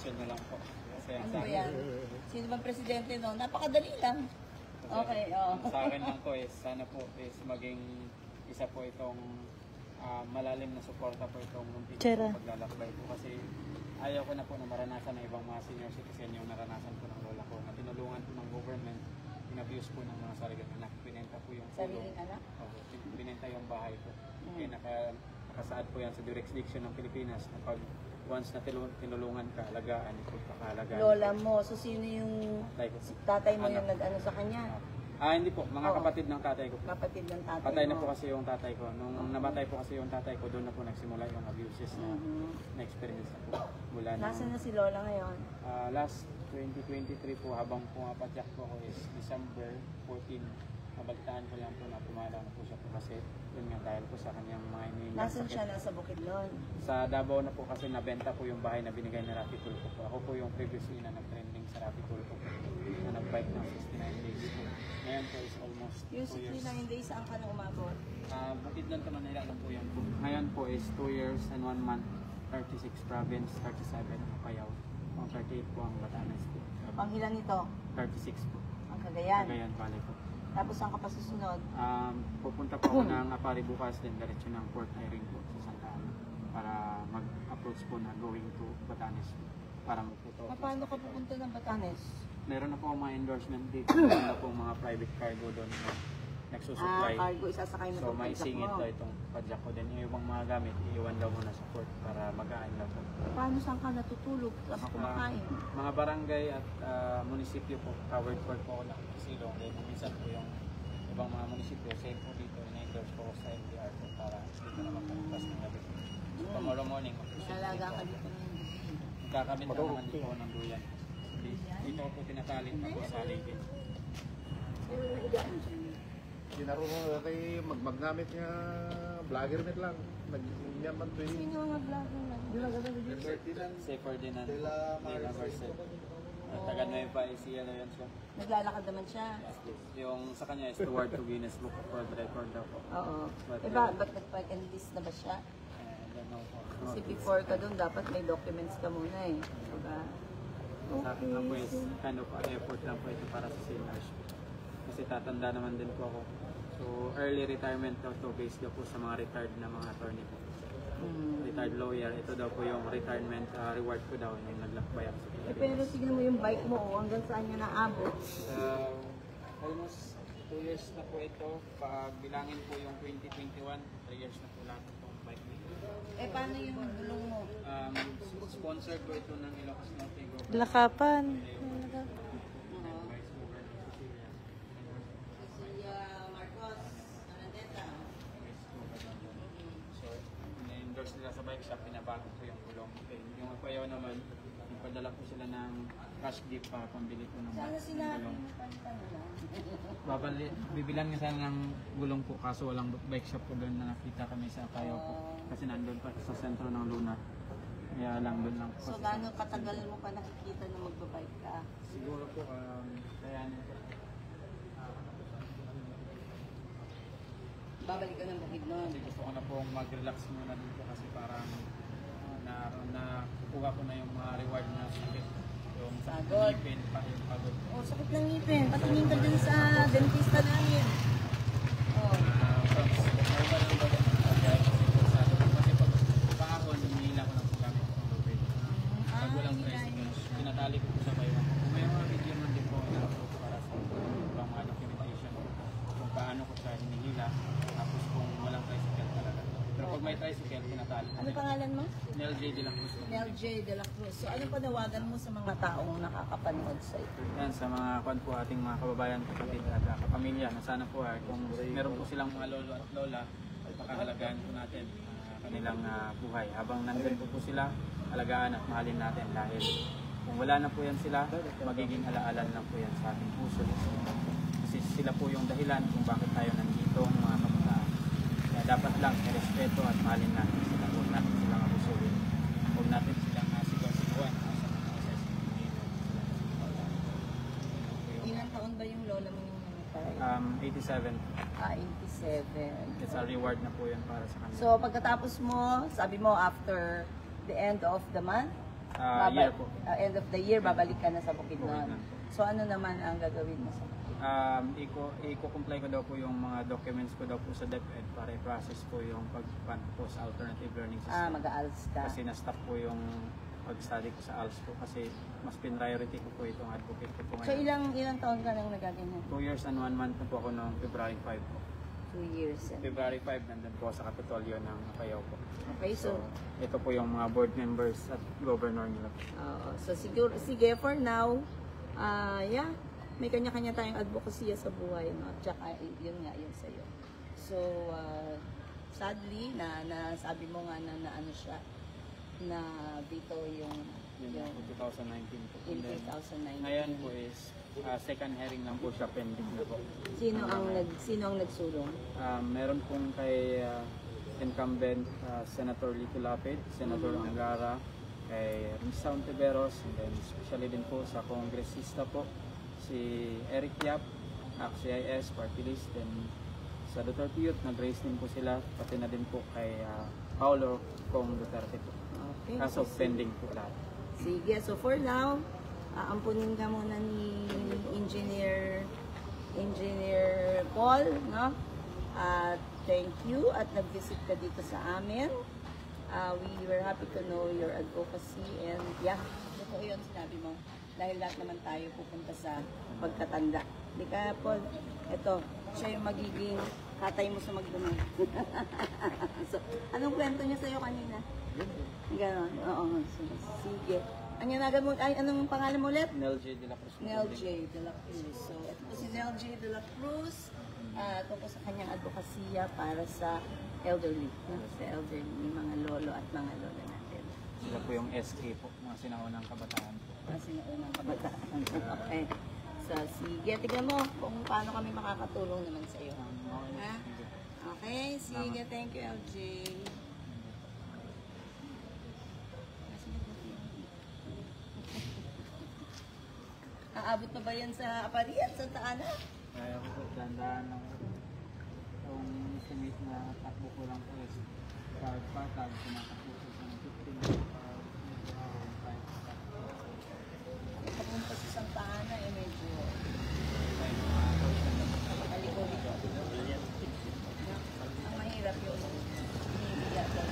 mention na lang po. Kasi Ano ba yan? Sino bang presidente no? Napakadali lang. Okay, Sa akin lang po is sana po is maging isa po itong malalim na suporta po itong muntik po paglalakbay po. Kasi ayaw ko na po na maranasan ng ibang mga senior citizen yung naranasan po ng lola ko na tinulungan po ng government, in-abuse po ng mga sariling anak. Pinenta po yung sariling anak? Pinenta yung bahay po. Kaya nakasaad po yan sa jurisdiction ng Pilipinas na pag once na tinulungan ka, alagaan, ipagpakalagaan. Lola mo, so sino yung tatay mo yung nag-ano sa kanya? Hindi po, mga kapatid ng tatay ko. Kapatid ng tatay Patay na po kasi yung tatay ko. Nung namatay po kasi yung tatay ko, doon na po nagsimula yung abuses na experience na po. Nasaan na si Lola ngayon? Last 2023 po, habang pumapadyak po ako is December 14. Nabalitaan ko lang po na pumala na po siya po kasi yun nga dahil po sa kanyang mga iniilang Nasaan siya? Nasa Bukidnon? Sa Davao na po kasi nabenta po yung bahay na binigay na Rafi Tulfo po. Ako po yung previously na nag-trending sa Rafi Tulfo po na nag-bike ng 69 days po. Ngayon po is almost 2 years. Yung 69 days, saan ka na umabot? Bukidnon ka Manila lang po yan po. Ngayon po is 2 years and 1 month, 36 province, 37 ang Payao. Ang 38 po ang Batanes po. Panghilan nito? 36 po. Ang Cagayan? Cagayan Valley po. Tapos saan ka pa susunod? Pupunta po ako ng Apari bukas din, diretso ng Port Airing po sa Santa Ana para mag-approach po na going to Batanes para magputo. Paano ka pupunta ng Batanes? Meron na po mga endorsement dito. Meron na po mga private cargo doon na nagsusupply. Cargo, isasakay mo So may singit daw itong padyak ko din. Yung ibang mga gamit, iiwan daw muna sa port para mag-aan daw po. Paano saan ka natutulog? Saan ka kumakain? Mga barangay at munisipyo po, covered port po ako ng Silong. Dahil minsan po yung ibang mga munisipyo, same po dito, in-endorse po ako sa MDR po para dito na magpalipas ng gabi. Tomorrow morning, Nalaga ka dito ng magkakabit na naman dito ng duyan. Dito po tinatalin pa po sa aligid. Sinarunong na kayo maggamit nga vlogger net lang. Nagyaman to yun. Sino nga vlogger lang? Si Ferdinand de la Merced. Taga Nueva Ecija na yan siya. Naglalakad naman siya. Yung sa kanya, steward to Guinness Book of World Record daw po. Oo. Ba't nagpa-enlist na ba siya? Kasi before ka doon, dapat may documents ka muna eh. Diba? Sa akin lang po is kind of effort lang po ito para sa seniors. Kasi tatanda naman din po ako. So early retirement daw to based daw po sa mga retired na mga attorney po. Retired lawyer, ito daw po yung retirement reward ko daw yung naglakbay ako. Pero tignan mo yung bike mo, hanggang saan niya naabot? Almost 2 years na po ito. Pag bilangin po yung 2021, 3 years na po lahat itong bike nito. Paano yung gulong mo? Sponsored po ito ng Ilocos Norte Group. Lakapan. In-endorse nila sa bike shop, pinabago ko yung gulong. Yung Payaw naman, ipadala ko sila ng cash gift para pambili ko ng Sana sinabi gulong. mo palitan na. Bibilan nga sana ng gulong po kaso walang bike shop po doon na nakita kami sa Payaw po. Kasi nandun pa sa sentro ng Luna. Kaya lang doon lang po. So gaano katagal mo pa nakikita na magbabike ka? Siguro po, kaya Babalik ka ng Bukidnon. gusto ko na pong mag-relax muna dito kasi parang nakukuha ko na yung mga reward na sakit. Yung Pagod. ngipin, yung pagod. Oh, sakit ng ngipin. Patingin ka dun sa dentista namin. Oh. Kasi pag pahon, hinihila ko ng paggamit ng lubid. Pag walang tricycle, tinatali ko sa baywang. Kung may mga video man din po na para sa ibang mga documentation kung paano ko siya hinihila. Tapos kung walang tricycle talaga. Pero pag may tricycle, tinatali ko. Ano pangalan mo? Nel J. De La Cruz. Nel J. De La Cruz. So ano panawagan mo sa mga taong nakakapanood sa ito? Yan, sa mga kwan po ating mga kababayan, kapatid at kapamilya na sana po kung meron po silang mga lolo at lola, pakahalagaan po natin kanilang buhay. Habang nandun po sila, alagaan at mahalin natin dahil kung wala na po yan sila, magiging alaalan lang po yan sa ating puso. Kasi sila po yung dahilan kung bakit tayo nandito, mga kabataan. Kaya dapat lang respeto at mahalin natin sila. Huwag natin silang abusuhin. Huwag natin silang sigaw-sigawan sa mga assessment. Ilang taon ba yung lola mo yung namatay? 87. 87. It's a reward na po yan para sa kanila. So pagkatapos mo, sabi mo after the end of the month, Year po. End of the year, babalik ka na sa Bukidnon. Bukidnon. So ano naman ang gagawin mo sa I-comply ko daw po yung mga documents ko daw po sa DepEd para i-process po yung pag-fund po sa alternative learning system. mag-ALS ka? Kasi na-stop po yung pag-study ko sa ALS po kasi mas priority ko po itong advocate ko po So ngayon. ilang taon ka nang nagaganyan? 2 years and 1 month na po ako noong February 5 po. 2 years. February 5 nandun po sa Kapitolyo ng Apayao po. Okay, so Ito po yung mga board members at governor nila. so siguro, sige, for now, yeah, may kanya-kanya tayong advocacy sa buhay, no? Tsaka yun nga, yun sa'yo. So, sadly, sabi mo nga na ano siya, na dito yung Yun po, 2019 po. in And then, 2019. ngayon po is second hearing lang po siya pending na po. Sino ang nagsulong? Meron pong kay incumbent Senator Lito Lapid, Senator Angara, kay Risa Ontiveros, and then especially din po sa kongresista po, si Eric Yap, CIS, Party List, then sa Duterte Youth, nag-raise din po sila, pati na din po kay Paolo Kong Duterte po. Okay. Kaso pending po lahat. Sige, so for now, ampunin ka muna ni Engineer Paul, no? At thank you at nag-visit ka dito sa amin. We were happy to know your advocacy and yeah, totoo yun sinabi mo. Dahil lahat naman tayo pupunta sa pagkatanda. Di ka, Paul, ito, siya yung magiging katay mo sa magdunong. So, anong kwento niya sa'yo kanina? Ganon, oo. So, sige. Anong pangalan mo ulit? Nel J. De La Cruz. Nel J. De La Cruz. So, ito po si Nel J. De La Cruz. Tungkol sa kanyang advokasya para sa elderly. Sa elderly, mga lolo at mga lola natin. Sila po yung SK po, mga sinaunang kabataan po. Kasi naunang kabataan. Okay. So, sige. Tignan mo kung paano kami makakatulong naman sa iyo. Ha? Okay. Sige. Thank you, LJ. Aabot pa ba yan sa Aparian, Santa Ana? Kaya ko po, dandaan lang po. Yung estimate na takbo ko lang po is pag-patag, tumatakbo ko sa 15 Papunta sa Santa Ana, medyo maliko-liko. Ang mahirap yung hinihiya daw.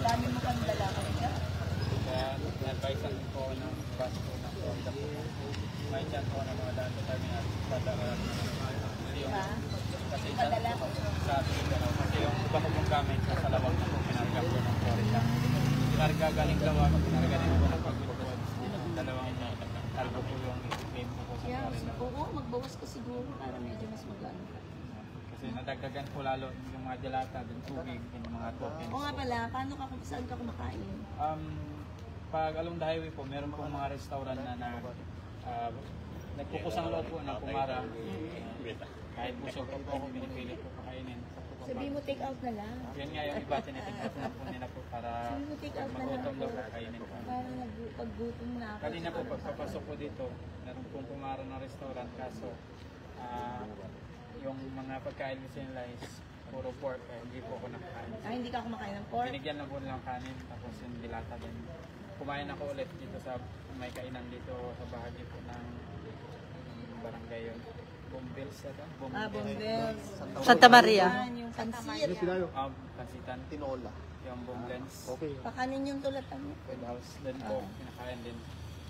Dami mo kang dala kanina. Kaya na-advisean ko ng bus ko na from the may chance ko ng mga daan sa terminal. Padala kasi Padala ko. sa ating kasi yung iba ko pong gamit sa lawag na po, pinarga po ng Florida. Pinarga galing lawag, pinarga din po ng pagbubuhat. Dalawang cargo po yung claim ko po sa Yeah, Florida. oo, magbawas ka siguro para medyo mas magano. Kasi nadagdagan po lalo yung mga delata, din tubig, yung mga tokens. Oo nga pala, paano ka, saan ka kumakain? Pag along the highway po, meron pong mga restaurant na nagpukusang loob po ng Kumara. Kahit busog po ako, pinipilit po pakainin. Sabi mo take out na lang. Yan nga yung iba, tinitingnan na po nila po para Sabi mo take out na lang. magutom daw po kainin po. Para paggutom na ako. Kanina po, pagpapasok po dito, meron pong Kumara na restaurant, kaso yung mga pagkain nila is puro pork, hindi po ako nakakain. Hindi ka kumakain ng pork? Binigyan na po nilang kanin, tapos yung dilata din. Kumain ako ulit dito sa may kainan dito sa bahagi po ng barangay yun. Bumbils yata? Bumbels. Santa Maria. Yung pansit. Pansitan. Tinola. Yung Bumblens. Okay. Pakanin yung tulatan mo. Food house. Then po, pinakain din.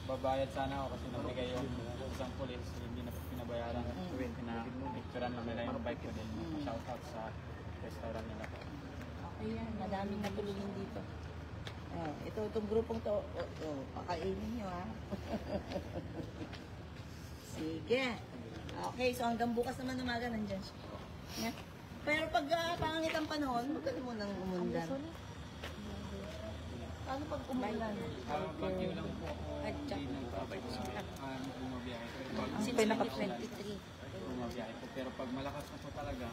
Babayad sana ako kasi nabigay yung isang pulis. Hindi na po pinabayaran. Pinapicturan lang nila yung bike ko din. Shoutout sa restaurant nila po. Okay yan. Madaming natulungin dito. Itong grupong to, pakainin nyo ha. Sige. Okay, so hanggang bukas naman umaga nandyan siya. Yeah. Pero pag pangit ang panahon, magkano mo nang umundan? Paano pag umulan? Pag yun lang po ako, hindi bumabiyahe. Since 2023. Bumabiyahe po. Pero pag malakas na po talaga,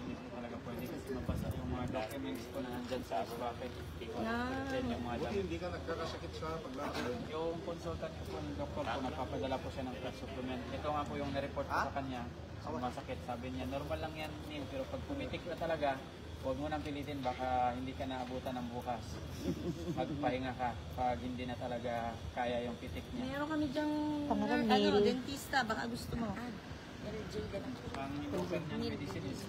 hindi po talaga pwede kasi mabasa yung mga documents ko na nandyan sa bakit. Then yung mga Buti hindi ka nagkakasakit sa paglakad. yung consultant ko po ng doktor po, nagpapadala po siya ng blood supplement. Ito nga po yung na-report ko sa kanya. Sumasakit. Sabi niya, normal lang yan, Nim, pero pag pumitik na talaga, huwag mo nang pilitin, baka hindi ka naabutan ng bukas. Magpahinga ka pag hindi na talaga kaya yung pitik niya. Meron kami dyang Pangarang ano, nail. dentista, baka gusto mo. Ang improver niyan medicine is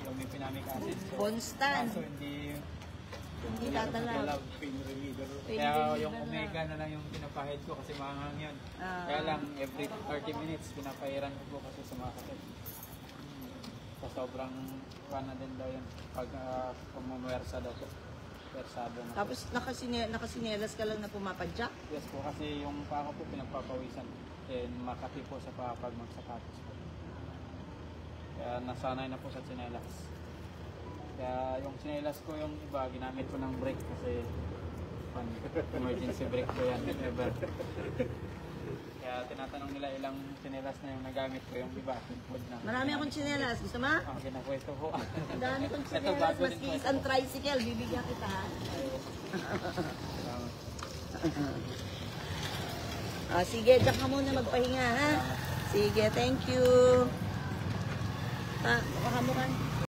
yung mefenamic acid. Bonstan. Kaso hindi Tatalaw. Pain reliever. Kaya yung omega na lang yung pinapahid ko kasi maanghang yun. Ah. Kaya lang every 30 minutes pinapahiran ko po kasi sumakit. Sa sobrang na din daw yun pag pumumuwersa daw po. Versado na. Tapos nakasinelas ka lang na pumapadyak. Yes po kasi yung paa ko po pinagpapawisan. And makati po sa paa pag magsapatos po. Kaya nasanay na po sa tsinelas. Kaya yung tsinelas ko yung iba, ginamit ko ng brake kasi emergency brake ko yan. Ever. Kaya tinatanong nila ilang tsinelas na yung nagamit ko, yung iba. Yung na. Marami akong tsinelas. Gusto mo? Kinapwesto po. Ang dami kong Ito, tsinelas. bago din Maski po. isang tricycle, bibigyan kita ha. Salamat. Sige, diyan ka muna magpahinga ha. Sige, thank you. Baka mo kan.